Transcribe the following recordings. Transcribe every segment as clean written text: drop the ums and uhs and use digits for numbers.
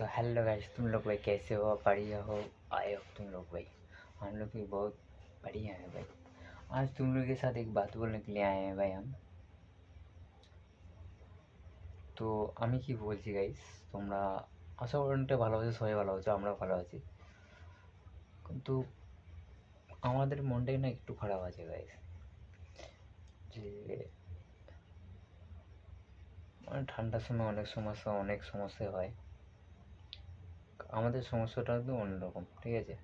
तो hello guys, तुम लोग भाई कैसे हो? बढ़िया हो? आए हो तुम लोग भाई? हम लोग भी बहुत बढ़िया है भाई। आज तुम लोग के साथ एक बात बोलने के लिए आए हैं भाई हम। তো আমি কি বলছি গাইস, তোমরা আশা করি অনেকটা ভালো আছো, সবাই ভালো আছো, আমরাও ভালো আছি। কিন্তু আমাদের মনটাই না একটু খারাপ আছে গাইস, যে মানে ঠান্ডার সময় অনেক সমস্যা হয়। আমাদের সমস্যাটা কিন্তু অন্যরকম, ঠিক আছে?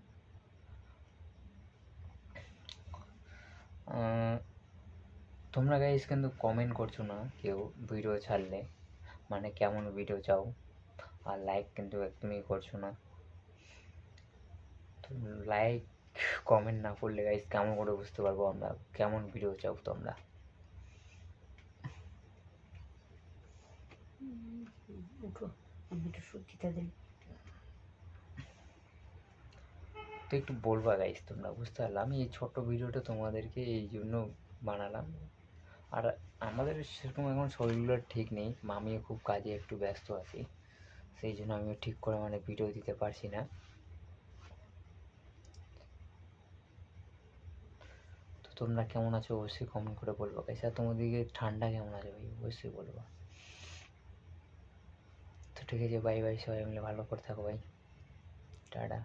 তোমরা গাইস কিন্তু কমেন্ট করছো না কেউ ভিডিও ছাড়লে, মানে কেমন ভিডিও চাও, আর লাইক কিন্তু একদমই করছো না। তো লাইক কমেন্ট না করলে গাইস কেমন করে বুঝতে পারবো আমরা কেমন ভিডিও চাও তোমরা? তো একটু বলবা গাইস, তোমরা বুঝতে পারলাম আমি এই ছোট্ট ভিডিওটা তোমাদেরকে এই জন্য বানালাম। আর আমাদের সেরকম এখন শরীরগুলো ঠিক নেই, আমিও খুব কাজে একটু ব্যস্ত আছি, সেই জন্য আমিও ঠিক করে মানে ভিডিও দিতে পারছি না। তো তোমরা কেমন আছো অবশ্যই কমেন্ট করে বলবো গাইস, আর তোমাদেরকে ঠান্ডা কেমন আছে ভাই অবশ্যই বলবো। তো ঠিক আছে, বাই বাই, সবাই মিলে ভালো করে থাকো ভাই, টাটা।